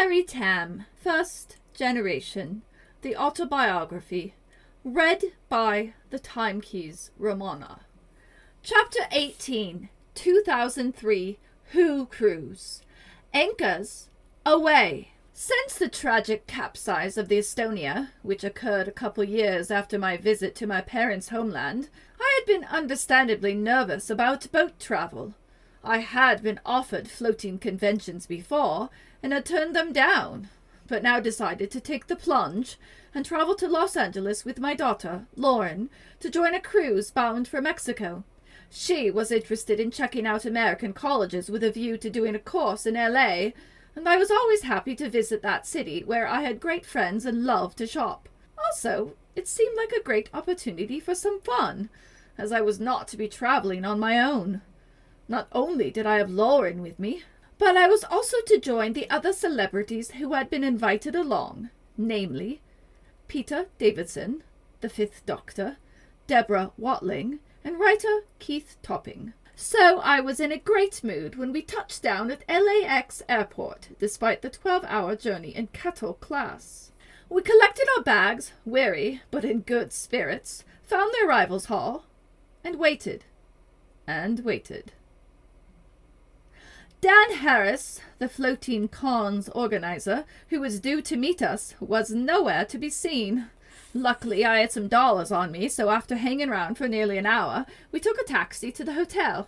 Marytamm, First Generation, the Autobiography, read by the Timekeys Romana. Chapter 18, 2003, Whocruise. Anchors, Aweigh. Since the tragic capsize of the Estonia, which occurred a couple years after my visit to my parents' homeland, I had been understandably nervous about boat travel. I had been offered floating conventions before, and had turned them down, but now decided to take the plunge and travel to Los Angeles with my daughter, Lauren, to join a cruise bound for Mexico. She was interested in checking out American colleges with a view to doing a course in LA, and I was always happy to visit that city where I had great friends and loved to shop. Also, it seemed like a great opportunity for some fun, as I was not to be traveling on my own. Not only did I have Lauren with me, but I was also to join the other celebrities who had been invited along, namely Peter Davidson, the Fifth Doctor, Deborah Watling, and writer Keith Topping. So I was in a great mood when we touched down at LAX airport, despite the 12-hour journey in cattle class. We collected our bags, weary but in good spirits, found the arrivals hall, and waited. And waited. Dan Harris, the floating cons organizer, who was due to meet us, was nowhere to be seen. Luckily, I had some dollars on me, so after hanging around for nearly an hour, we took a taxi to the hotel.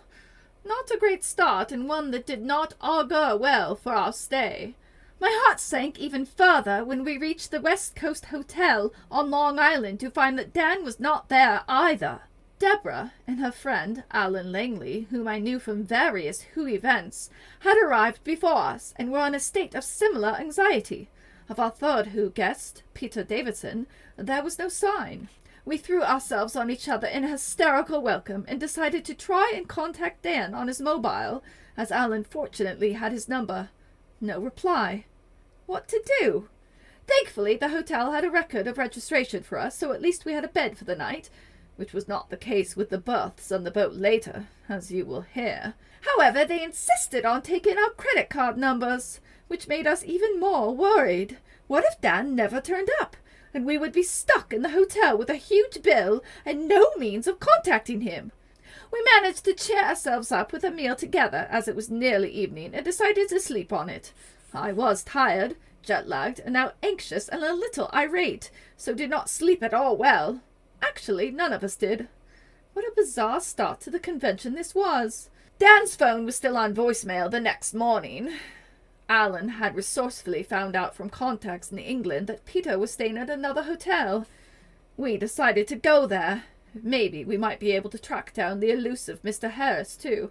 Not a great start, and one that did not augur well for our stay. My heart sank even further when we reached the West Coast Hotel on Long Island to find that Dan was not there either. Deborah and her friend, Alan Langley, whom I knew from various Who events, had arrived before us and were in a state of similar anxiety. Of our third Who guest, Peter Davidson, there was no sign. We threw ourselves on each other in a hysterical welcome and decided to try and contact Dan on his mobile, as Alan fortunately had his number. No reply. What to do? Thankfully, the hotel had a record of registration for us, so at least we had a bed for the night, which was not the case with the berths on the boat later, as you will hear. However, they insisted on taking our credit card numbers, which made us even more worried. What if Dan never turned up, and we would be stuck in the hotel with a huge bill and no means of contacting him? We managed to cheer ourselves up with a meal together, as it was nearly evening, and decided to sleep on it. I was tired, jet-lagged, and now anxious and a little irate, so did not sleep at all well. Actually, none of us did. What a bizarre start to the convention this was. Dan's phone was still on voicemail the next morning. Alan had resourcefully found out from contacts in England that Peter was staying at another hotel. We decided to go there. Maybe we might be able to track down the elusive Mr. Harris, too.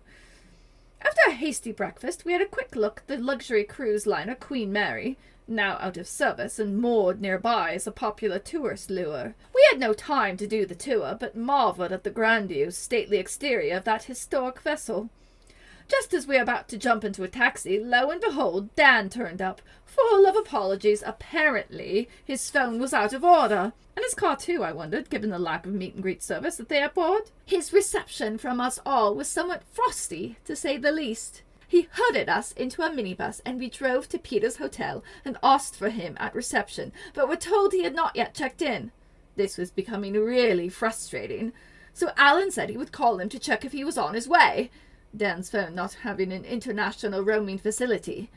After a hasty breakfast, we had a quick look at the luxury cruise liner Queen Mary, now out of service and moored nearby as a popular tourist lure. We had no time to do the tour, but marveled at the grandiose, stately exterior of that historic vessel. Just as we were about to jump into a taxi, lo and behold, Dan turned up, full of apologies. Apparently, his phone was out of order. And his car too, I wondered, given the lack of meet-and-greet service at the airport. His reception from us all was somewhat frosty, to say the least. He herded us into a minibus, and we drove to Peter's hotel and asked for him at reception, but were told he had not yet checked in. This was becoming really frustrating, so Alan said he would call him to check if he was on his way, Dan's phone not having an international roaming facility.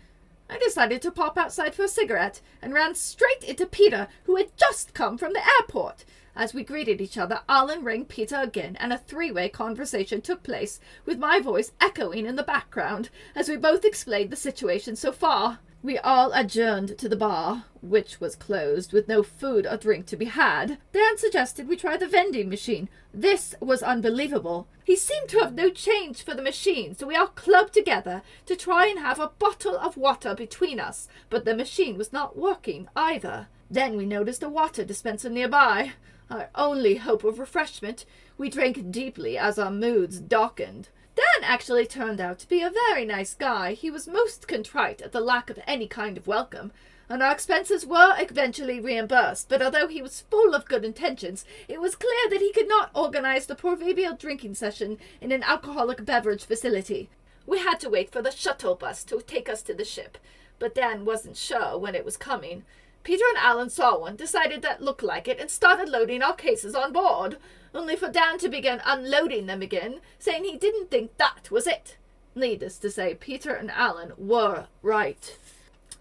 I decided to pop outside for a cigarette, and ran straight into Peter, who had just come from the airport. As we greeted each other, Alan rang Peter again, and a three-way conversation took place, with my voice echoing in the background, as we both explained the situation so far. We all adjourned to the bar, which was closed, with no food or drink to be had. Dan suggested we try the vending machine. This was unbelievable. He seemed to have no change for the machine, so we all clubbed together to try and have a bottle of water between us, but the machine was not working either. Then we noticed a water dispenser nearby. Our only hope of refreshment. We drank deeply as our moods darkened. Dan actually turned out to be a very nice guy. He was most contrite at the lack of any kind of welcome, and our expenses were eventually reimbursed, but although he was full of good intentions, it was clear that he could not organize the proverbial drinking session in an alcoholic beverage facility. We had to wait for the shuttle bus to take us to the ship, but Dan wasn't sure when it was coming. Peter and Alan saw one, decided that looked like it, and started loading our cases on board, only for Dan to begin unloading them again, saying he didn't think that was it. Needless to say, Peter and Alan were right.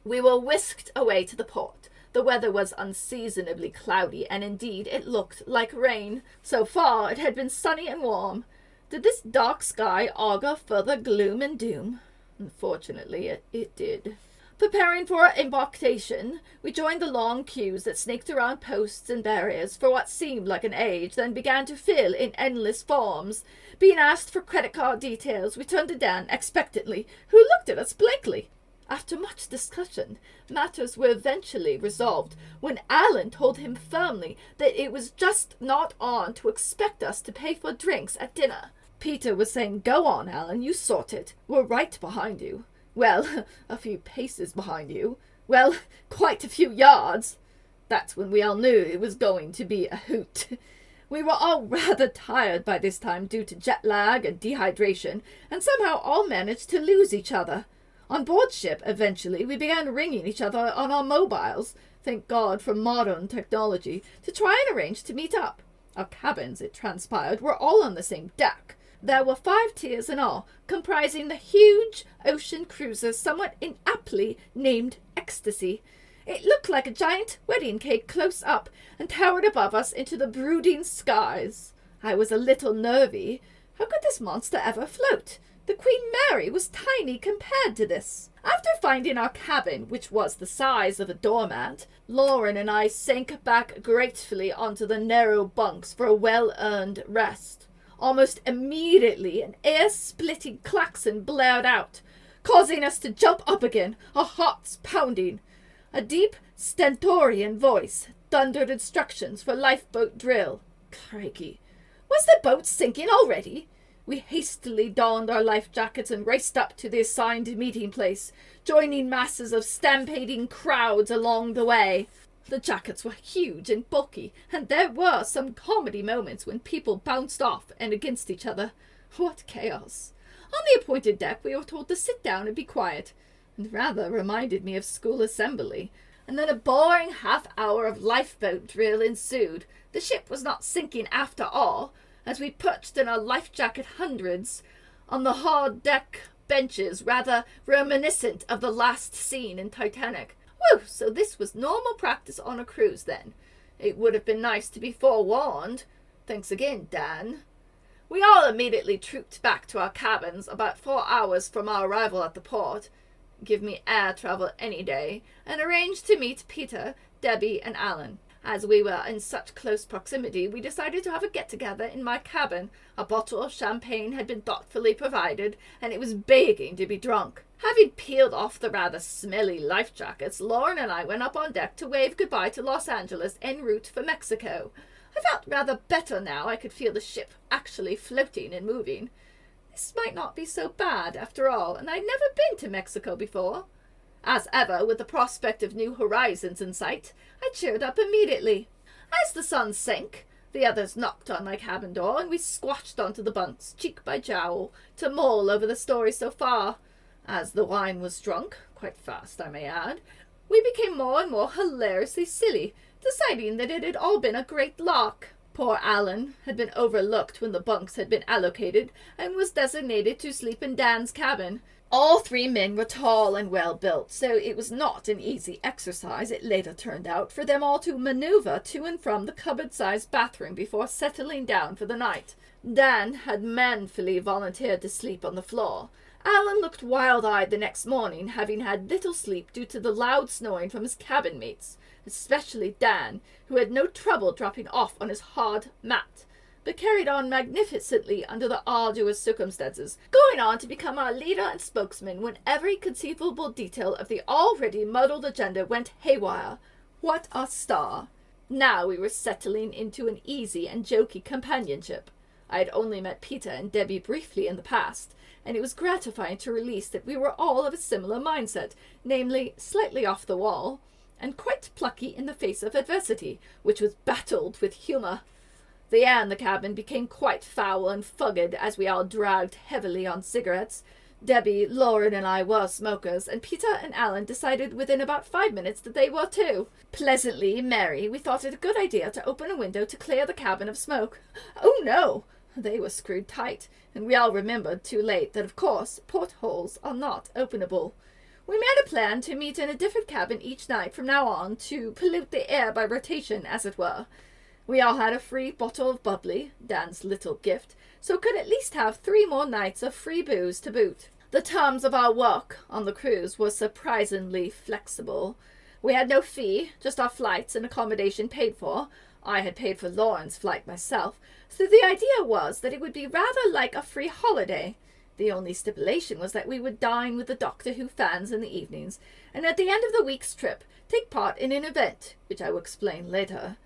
We were whisked away to the port. The weather was unseasonably cloudy, and indeed it looked like rain. So far it had been sunny and warm. Did this dark sky augur further gloom and doom? Unfortunately, it did. Preparing for our embarkation, we joined the long queues that snaked around posts and barriers for what seemed like an age, then began to fill in endless forms. Being asked for credit card details, we turned to Dan expectantly, who looked at us blankly. After much discussion, matters were eventually resolved when Alan told him firmly that it was just not on to expect us to pay for drinks at dinner. Peter was saying, "Go on, Alan, you sort it. We're right behind you." Well, a few paces behind you. Well, quite a few yards. That's when we all knew it was going to be a hoot. We were all rather tired by this time due to jet lag and dehydration, and somehow all managed to lose each other. On board ship, eventually, we began ringing each other on our mobiles, thank God for modern technology, to try and arrange to meet up. Our cabins, it transpired, were all on the same deck. There were 5 tiers in all, comprising the huge ocean cruiser somewhat inaptly named Ecstasy. It looked like a giant wedding cake close up and towered above us into the brooding skies. I was a little nervy. How could this monster ever float? The Queen Mary was tiny compared to this. After finding our cabin, which was the size of a doormat, Lauren and I sank back gratefully onto the narrow bunks for a well-earned rest. Almost immediately, an air-splitting klaxon blared out, causing us to jump up again, our hearts pounding. A deep, stentorian voice thundered instructions for lifeboat drill. Crikey. Was the boat sinking already? We hastily donned our life jackets and raced up to the assigned meeting place, joining masses of stampeding crowds along the way. The jackets were huge and bulky, and there were some comedy moments when people bounced off and against each other. What chaos! On the appointed deck we were told to sit down and be quiet, and rather reminded me of school assembly. And then a boring half-hour of lifeboat drill ensued. The ship was not sinking after all, as we perched in our life jacket hundreds on the hard deck benches, rather reminiscent of the last scene in Titanic. Whew, so this was normal practice on a cruise then. It would have been nice to be forewarned. Thanks again, Dan. We all immediately trooped back to our cabins about 4 hours from our arrival at the port. Give me air travel any day, and arranged to meet Peter, Debbie, and Alan. As we were in such close proximity, we decided to have a get-together in my cabin. A bottle of champagne had been thoughtfully provided, and it was begging to be drunk. Having peeled off the rather smelly life jackets, Lauren and I went up on deck to wave goodbye to Los Angeles en route for Mexico. I felt rather better now I could feel the ship actually floating and moving. This might not be so bad after all, and I'd never been to Mexico before. As ever, with the prospect of new horizons in sight, I cheered up immediately. As the sun sank, the others knocked on my cabin door, and we squashed onto the bunks, cheek by jowl, to mull over the story so far. As the wine was drunk, quite fast I may add, we became more and more hilariously silly, deciding that it had all been a great lark. Poor Alan had been overlooked when the bunks had been allocated, and was designated to sleep in Dan's cabin. All 3 men were tall and well-built, so it was not an easy exercise, it later turned out, for them all to maneuver to and from the cupboard-sized bathroom before settling down for the night. Dan had manfully volunteered to sleep on the floor. Alan looked wild-eyed the next morning, having had little sleep due to the loud snoring from his cabin mates, especially Dan, who had no trouble dropping off on his hard mat, but carried on magnificently under the arduous circumstances, going on to become our leader and spokesman when every conceivable detail of the already muddled agenda went haywire. What a star! Now we were settling into an easy and jokey companionship. I had only met Peter and Debbie briefly in the past, and it was gratifying to release that we were all of a similar mindset, namely, slightly off the wall, and quite plucky in the face of adversity, which was battled with humour. The air in the cabin became quite foul and fugged as we all dragged heavily on cigarettes. Debbie, Lauren, and I were smokers, and Peter and Alan decided within about 5 minutes that they were too. Pleasantly merry, we thought it a good idea to open a window to clear the cabin of smoke. Oh no! They were screwed tight, and we all remembered too late that, of course, portholes are not openable. We made a plan to meet in a different cabin each night from now on to pollute the air by rotation, as it were. We all had a free bottle of bubbly, Dan's little gift, so could at least have 3 more nights of free booze to boot. The terms of our work on the cruise were surprisingly flexible. We had no fee, just our flights and accommodation paid for. I had paid for Lauren's flight myself, so the idea was that it would be rather like a free holiday. The only stipulation was that we would dine with the Doctor Who fans in the evenings, and at the end of the week's trip, take part in an event, which I will explain later.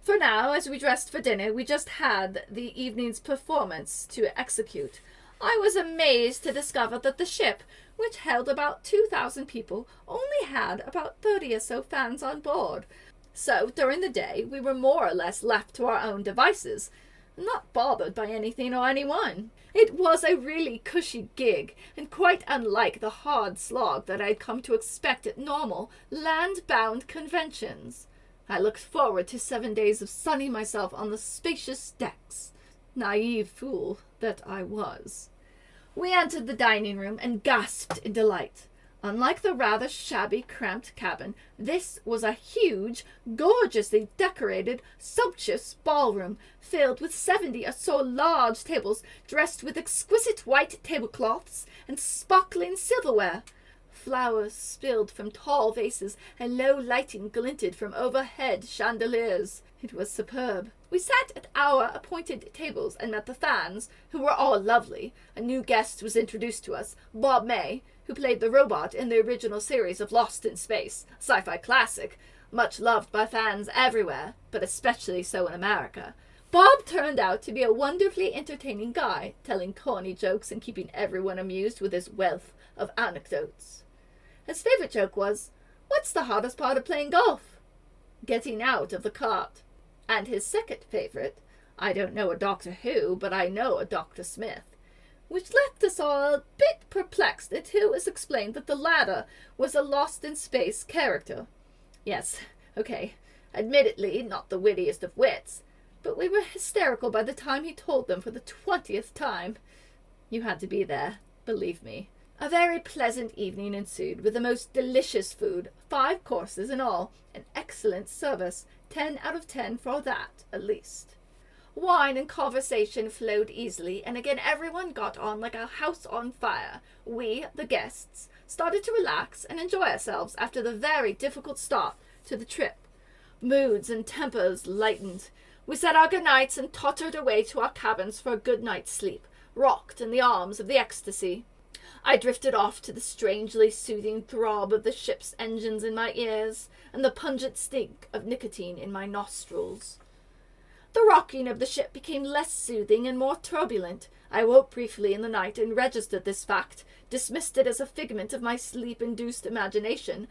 For now, as we dressed for dinner, we just had the evening's performance to execute. I was amazed to discover that the ship, which held about 2,000 people, only had about 30 or so fans on board. So, during the day, we were more or less left to our own devices, not bothered by anything or anyone. It was a really cushy gig, and quite unlike the hard slog that I had come to expect at normal, land-bound conventions. I looked forward to 7 days of sunning myself on the spacious decks. Naive fool that I was. We entered the dining room and gasped in delight. Unlike the rather shabby, cramped cabin, this was a huge, gorgeously decorated, sumptuous ballroom filled with 70 or so large tables dressed with exquisite white tablecloths and sparkling silverware. Flowers spilled from tall vases, and low lighting glinted from overhead chandeliers. It was superb. We sat at our appointed tables and met the fans, who were all lovely. A new guest was introduced to us, Bob May, who played the robot in the original series of Lost in Space, a sci-fi classic, much loved by fans everywhere, but especially so in America. Bob turned out to be a wonderfully entertaining guy, telling corny jokes and keeping everyone amused with his wealth of anecdotes. His favorite joke was, "What's the hardest part of playing golf?" Getting out of the cart. And his second favorite, "I don't know a Doctor Who, but I know a Dr. Smith," which left us all a bit perplexed until it was explained that the latter was a Lost in Space character. Yes, okay, admittedly not the wittiest of wits, but we were hysterical by the time he told them for the 20th time. You had to be there, believe me. A very pleasant evening ensued, with the most delicious food, 5 courses in all, and excellent service, 10 out of 10 for that, at least. Wine and conversation flowed easily, and again everyone got on like a house on fire. We, the guests, started to relax and enjoy ourselves after the very difficult start to the trip. Moods and tempers lightened. We said our good nights and tottered away to our cabins for a good night's sleep, rocked in the arms of the ecstasy. I drifted off to the strangely soothing throb of the ship's engines in my ears, and the pungent stink of nicotine in my nostrils. The rocking of the ship became less soothing and more turbulent. I woke briefly in the night and registered this fact, dismissed it as a figment of my sleep-induced imagination.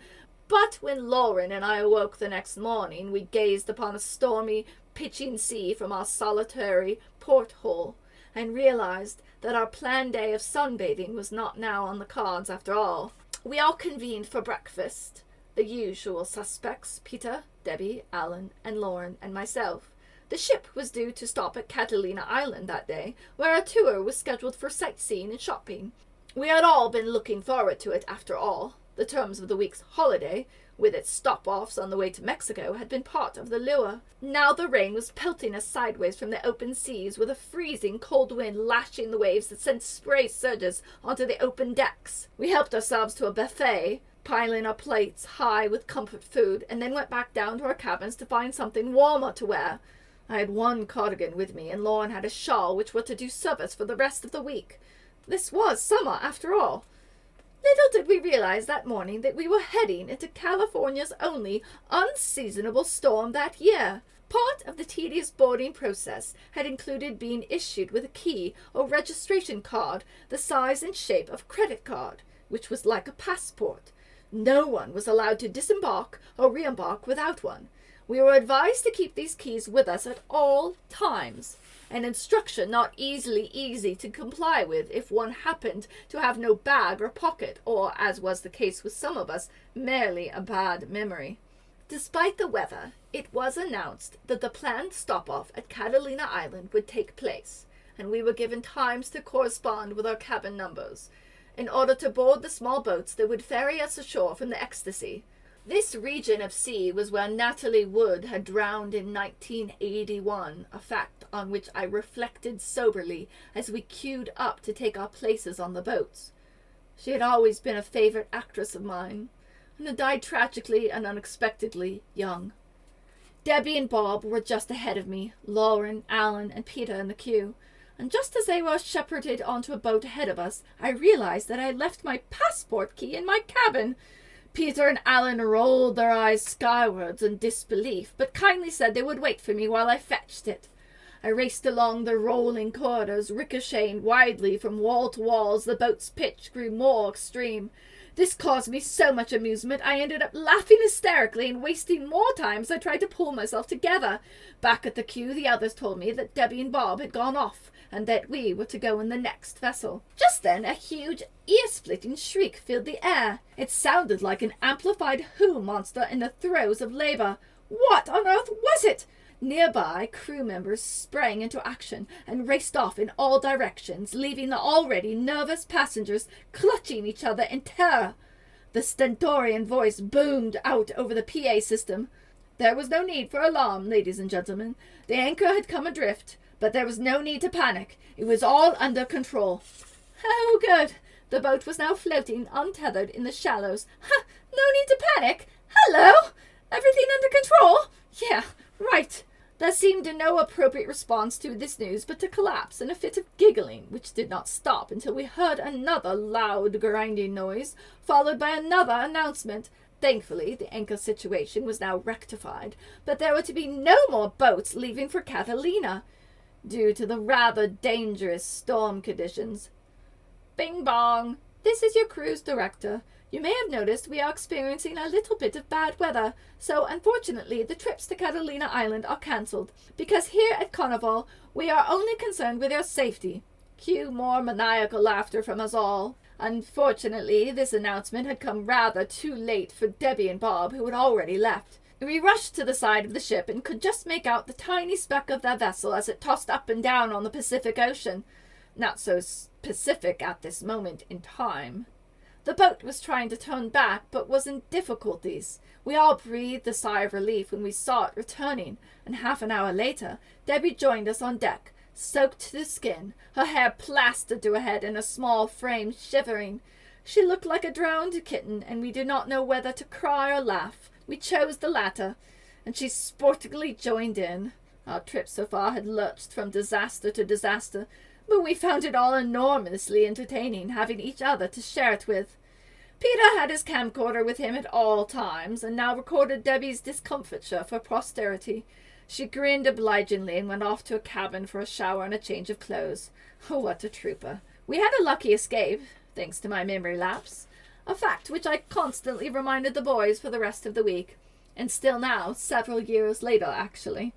But when Lauren and I awoke the next morning, we gazed upon a stormy, pitching sea from our solitary porthole, and realized that our planned day of sunbathing was not now on the cards after all. We all convened for breakfast, the usual suspects, Peter, Debbie, Alan, and Lauren, and myself. The ship was due to stop at Catatonia Island that day, where a tour was scheduled for sightseeing and shopping. We had all been looking forward to it after all. The terms of the week's holiday, with its stop-offs on the way to Mexico, had been part of the lure. Now the rain was pelting us sideways from the open seas, with a freezing cold wind lashing the waves that sent spray surges onto the open decks. We helped ourselves to a buffet, piling our plates high with comfort food, and then went back down to our cabins to find something warmer to wear. I had one cardigan with me, and Lauren had a shawl which were to do service for the rest of the week. This was summer, after all. Little did we realize that morning that we were heading into California's only unseasonable storm that year. Part of the tedious boarding process had included being issued with a key or registration card the size and shape of a credit card, which was like a passport. No one was allowed to disembark or re-embark without one. We were advised to keep these keys with us at all times, an instruction not easy to comply with if one happened to have no bag or pocket, or, as was the case with some of us, merely a bad memory. Despite the weather, it was announced that the planned stop-off at Catatonia Island would take place, and we were given times to correspond with our cabin numbers, in order to board the small boats that would ferry us ashore from the Ecstasy. This region of sea was where Natalie Wood had drowned in 1981, a fact on which I reflected soberly as we queued up to take our places on the boats. She had always been a favorite actress of mine, and had died tragically and unexpectedly young. Debbie and Bob were just ahead of me, Lauren, Alan, and Peter in the queue, and just as they were shepherded onto a boat ahead of us, I realized that I had left my passport key in my cabin. Peter and Alan rolled their eyes skywards in disbelief, but kindly said they would wait for me while I fetched it. I raced along the rolling corridors, ricocheting widely from wall to wall as the boat's pitch grew more extreme. This caused me so much amusement, I ended up laughing hysterically and wasting more time as I tried to pull myself together. Back at the queue, the others told me that Debbie and Bob had gone off, and that we were to go in the next vessel. Just then, a huge, ear-splitting shriek filled the air. It sounded like an amplified Who monster in the throes of labor. What on earth was it? Nearby, crew members sprang into action and raced off in all directions, leaving the already nervous passengers clutching each other in terror. The stentorian voice boomed out over the PA system. There was no need for alarm, ladies and gentlemen. The anchor had come adrift, but there was no need to panic. It was all under control. Oh, good. The boat was now floating untethered in the shallows. Ha! No need to panic. Hello! Everything under control? Yeah, right. There seemed no appropriate response to this news but to collapse in a fit of giggling, which did not stop until we heard another loud grinding noise, followed by another announcement. Thankfully, the anchor situation was now rectified, but there were to be no more boats leaving for Catalina, due to the rather dangerous storm conditions. Bing bong! This is your cruise director. You may have noticed we are experiencing a little bit of bad weather, so unfortunately the trips to Catatonia Island are cancelled, because here at Carnival we are only concerned with your safety. Cue more maniacal laughter from us all. Unfortunately, this announcement had come rather too late for Debbie and Bob, who had already left. We rushed to the side of the ship and could just make out the tiny speck of their vessel as it tossed up and down on the Pacific Ocean. Not so specific at this moment in time. The boat was trying to turn back, but was in difficulties. We all breathed a sigh of relief when we saw it returning, and half an hour later, Debbie joined us on deck, soaked to the skin, her hair plastered to her head and a small frame shivering. She looked like a drowned kitten, and we did not know whether to cry or laugh. We chose the latter, and she sportingly joined in. Our trip so far had lurched from disaster to disaster, but we found it all enormously entertaining, having each other to share it with. Peter had his camcorder with him at all times, and now recorded Debbie's discomfiture for posterity. She grinned obligingly and went off to a cabin for a shower and a change of clothes. Oh, what a trooper. We had a lucky escape, thanks to my memory lapse, a fact which I constantly reminded the boys for the rest of the week, and still now, several years later, actually.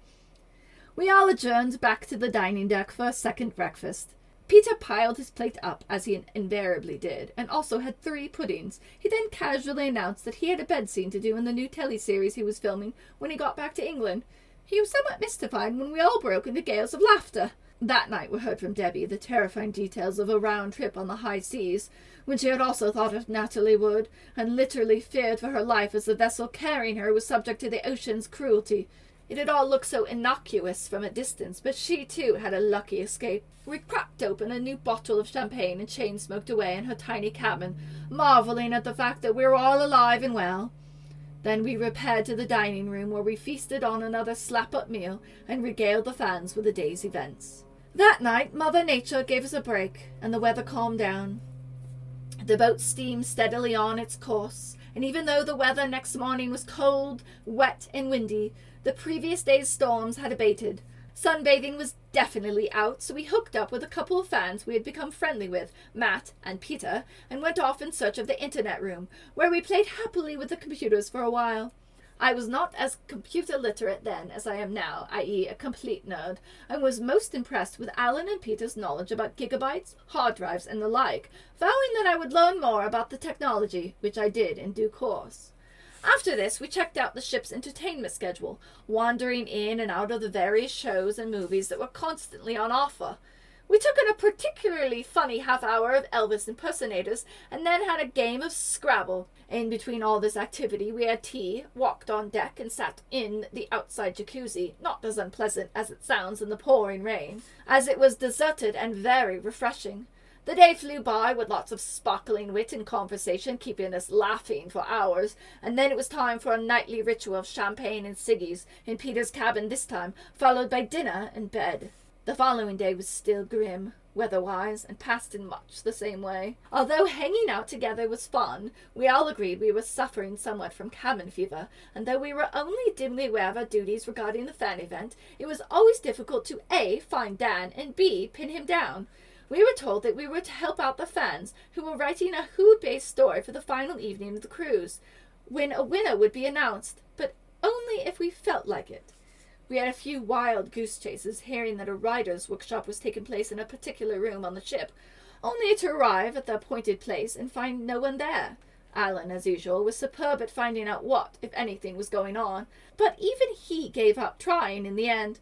We all adjourned back to the dining deck for a second breakfast. Peter piled his plate up, as he invariably did, and also had 3 puddings. He then casually announced that he had a bed scene to do in the new teleseries he was filming when he got back to England. He was somewhat mystified when we all broke into gales of laughter. That night we heard from Debbie the terrifying details of a round trip on the high seas, when she had also thought of Natalie Wood, and literally feared for her life as the vessel carrying her was subject to the ocean's cruelty. It had all looked so innocuous from a distance, but she too had a lucky escape. We cracked open a new bottle of champagne and chain smoked away in her tiny cabin, marvelling at the fact that we were all alive and well. Then we repaired to the dining room, where we feasted on another slap-up meal and regaled the fans with the day's events. That night, Mother Nature gave us a break, and the weather calmed down. The boat steamed steadily on its course, and even though the weather next morning was cold, wet, and windy, the previous day's storms had abated. Sunbathing was definitely out, so we hooked up with a couple of fans we had become friendly with, Matt and Peter, and went off in search of the internet room, where we played happily with the computers for a while. I was not as computer literate then as I am now, i.e. a complete nerd, and was most impressed with Alan and Peter's knowledge about gigabytes, hard drives, and the like, vowing that I would learn more about the technology, which I did in due course. After this, we checked out the ship's entertainment schedule, wandering in and out of the various shows and movies that were constantly on offer. We took in a particularly funny half hour of Elvis impersonators, and then had a game of Scrabble. In between all this activity, we had tea, walked on deck, and sat in the outside jacuzzi, not as unpleasant as it sounds in the pouring rain, as it was deserted and very refreshing. The day flew by with lots of sparkling wit and conversation, keeping us laughing for hours, and then it was time for a nightly ritual of champagne and ciggies, in Peter's cabin this time, followed by dinner and bed. The following day was still grim, weather-wise, and passed in much the same way. Although hanging out together was fun, we all agreed we were suffering somewhat from cabin fever, and though we were only dimly aware of our duties regarding the fan event, it was always difficult to A. find Dan, and B. pin him down. We were told that we were to help out the fans, who were writing a Who-based story for the final evening of the cruise, when a winner would be announced, but only if we felt like it. We had a few wild goose chases, hearing that a writer's workshop was taking place in a particular room on the ship, only to arrive at the appointed place and find no one there. Alan, as usual, was superb at finding out what, if anything, was going on, but even he gave up trying in the end.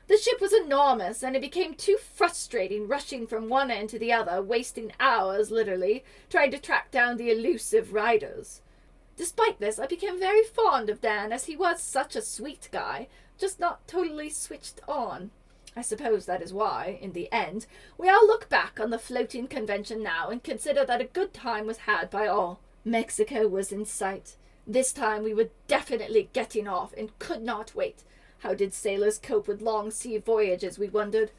The ship was enormous, and it became too frustrating rushing from one end to the other, wasting hours, literally, trying to track down the elusive riders. Despite this, I became very fond of Dan, as he was such a sweet guy, just not totally switched on. I suppose that is why, in the end, we all look back on the floating convention now and consider that a good time was had by all. Mexico was in sight. This time we were definitely getting off and could not wait. How did sailors cope with long sea voyages, we wondered.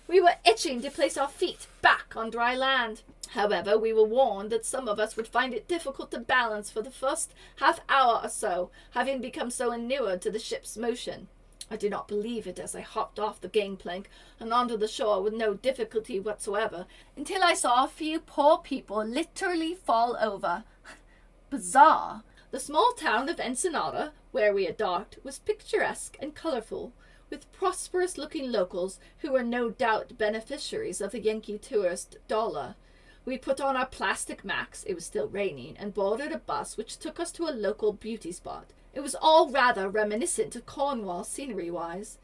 We were itching to place our feet back on dry land. However, we were warned that some of us would find it difficult to balance for the first half hour or so, having become so inured to the ship's motion. I did not believe it as I hopped off the gangplank and onto the shore with no difficulty whatsoever, until I saw a few poor people literally fall over. Bizarre. The small town of Ensenada, where we had docked, was picturesque and colourful, with prosperous-looking locals who were no doubt beneficiaries of the Yankee tourist dollar. We put on our plastic macks, it was still raining, and boarded a bus which took us to a local beauty spot. It was all rather reminiscent of Cornwall scenery-wise.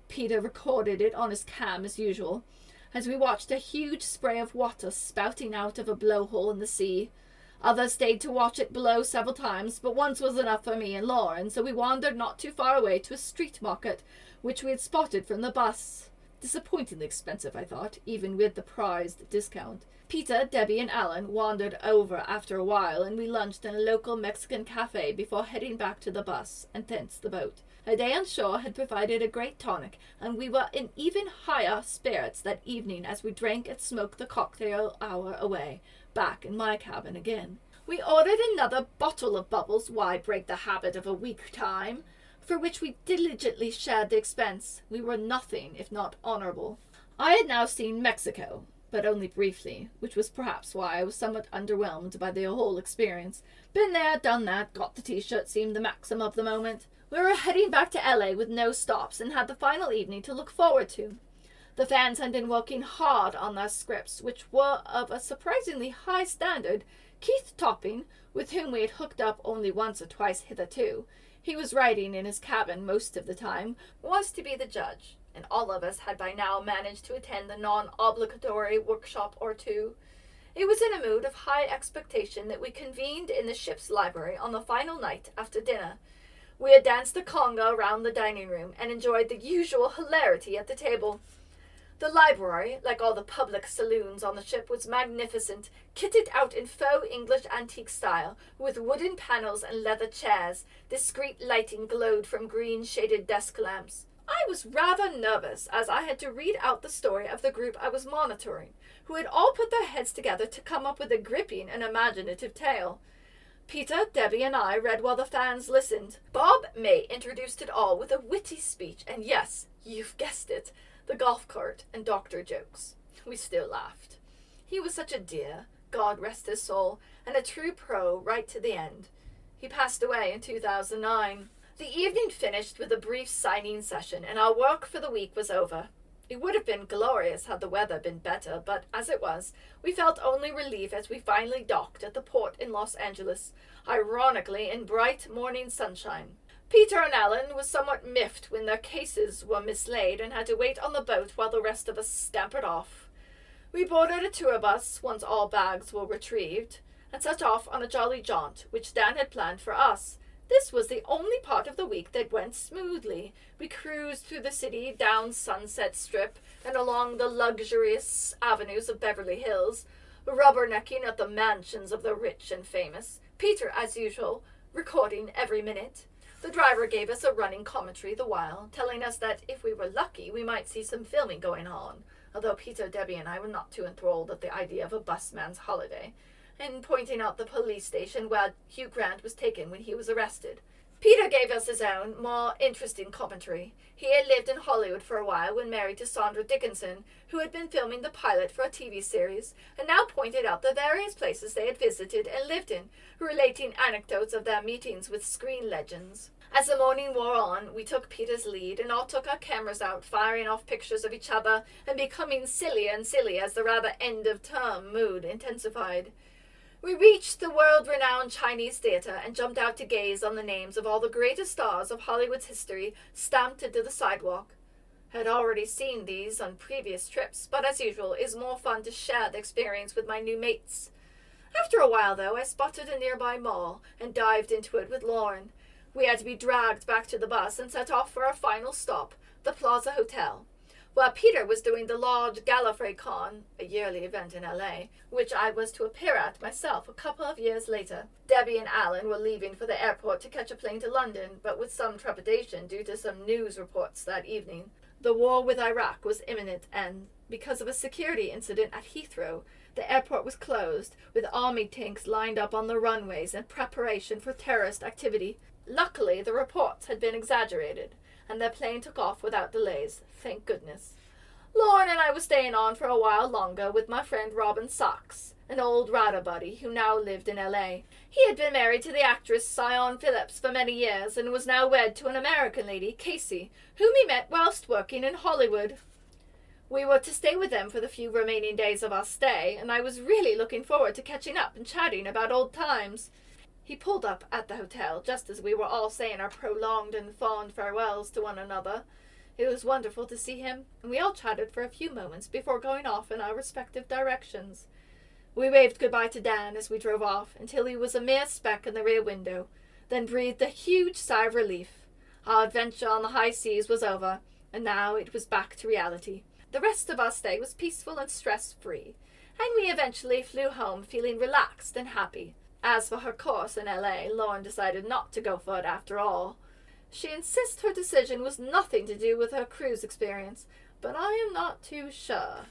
Peter recorded it on his cam as usual, as we watched a huge spray of water spouting out of a blowhole in the sea. Others stayed to watch it below several times, but once was enough for me and Lauren, so we wandered not too far away to a street market, which we had spotted from the bus. Disappointingly expensive, I thought, even with the prized discount. Peter, Debbie, and Alan wandered over after a while, and we lunched in a local Mexican cafe before heading back to the bus, and thence the boat. A day on shore had provided a great tonic, and we were in even higher spirits that evening as we drank and smoked the cocktail hour away, back in my cabin again. We ordered another bottle of bubbles, why break the habit of a week time, for which we diligently shared the expense. We were nothing if not honourable. I had now seen Mexico, but only briefly, which was perhaps why I was somewhat underwhelmed by the whole experience. Been there, done that, got the t-shirt seemed the maxim of the moment. We were heading back to LA with no stops and had the final evening to look forward to. The fans had been working hard on their scripts, which were of a surprisingly high standard. Keith Topping, with whom we had hooked up only once or twice hitherto, he was writing in his cabin most of the time, was to be the judge, and all of us had by now managed to attend the non-obligatory workshop or two. It was in a mood of high expectation that we convened in the ship's library on the final night after dinner. We had danced a conga around the dining room and enjoyed the usual hilarity at the table. The library, like all the public saloons on the ship, was magnificent, kitted out in faux English antique style, with wooden panels and leather chairs. Discreet lighting glowed from green-shaded desk lamps. I was rather nervous, as I had to read out the story of the group I was monitoring, who had all put their heads together to come up with a gripping and imaginative tale. Peter, Debbie, and I read while the fans listened. Bob May introduced it all with a witty speech, and yes, you've guessed it, the golf cart and doctor jokes. We still laughed. He was such a dear, God rest his soul, and a true pro right to the end. He passed away in 2009. The evening finished with a brief signing session, and our work for the week was over. It would have been glorious had the weather been better, but as it was, we felt only relief as we finally docked at the port in Los Angeles, ironically in bright morning sunshine. Peter and Alan were somewhat miffed when their cases were mislaid and had to wait on the boat while the rest of us scampered off. We boarded a tour bus once all bags were retrieved, and set off on a jolly jaunt, which Dan had planned for us. This was the only part of the week that went smoothly. We cruised through the city, down Sunset Strip, and along the luxurious avenues of Beverly Hills, rubbernecking at the mansions of the rich and famous, Peter, as usual, recording every minute. The driver gave us a running commentary the while, telling us that if we were lucky, we might see some filming going on, although Peter, Debbie, and I were not too enthralled at the idea of a busman's holiday, and pointing out the police station where Hugh Grant was taken when he was arrested. Peter gave us his own, more interesting commentary. He had lived in Hollywood for a while when married to Sandra Dickinson, who had been filming the pilot for a TV series, and now pointed out the various places they had visited and lived in, relating anecdotes of their meetings with screen legends. As the morning wore on, we took Peter's lead and all took our cameras out, firing off pictures of each other and becoming sillier and sillier as the rather end-of-term mood intensified. We reached the world-renowned Chinese theater and jumped out to gaze on the names of all the greatest stars of Hollywood's history stamped into the sidewalk. I had already seen these on previous trips, but as usual, it is more fun to share the experience with my new mates. After a while, though, I spotted a nearby mall and dived into it with Lauren. We had to be dragged back to the bus and set off for our final stop, the Plaza Hotel. While Peter was doing the large Gallifrey Con, a yearly event in LA, which I was to appear at myself a couple of years later, Debbie and Alan were leaving for the airport to catch a plane to London, but with some trepidation due to some news reports that evening. The war with Iraq was imminent, and because of a security incident at Heathrow, the airport was closed, with army tanks lined up on the runways in preparation for terrorist activity. Luckily, the reports had been exaggerated, and their plane took off without delays, thank goodness. Lauren and I were staying on for a while longer with my friend Robin Sachs, an old rider buddy who now lived in L.A. He had been married to the actress Sion Phillips for many years and was now wed to an American lady, Casey, whom he met whilst working in Hollywood. We were to stay with them for the few remaining days of our stay, and I was really looking forward to catching up and chatting about old times. He pulled up at the hotel just as we were all saying our prolonged and fond farewells to one another. It was wonderful to see him, and we all chatted for a few moments before going off in our respective directions. We waved goodbye to Dan as we drove off until he was a mere speck in the rear window, then breathed a huge sigh of relief. Our adventure on the high seas was over, and now it was back to reality. The rest of our stay was peaceful and stress-free, and we eventually flew home feeling relaxed and happy. As for her course in L.A., Lauren decided not to go for it after all. She insists her decision was nothing to do with her cruise experience, but I am not too sure.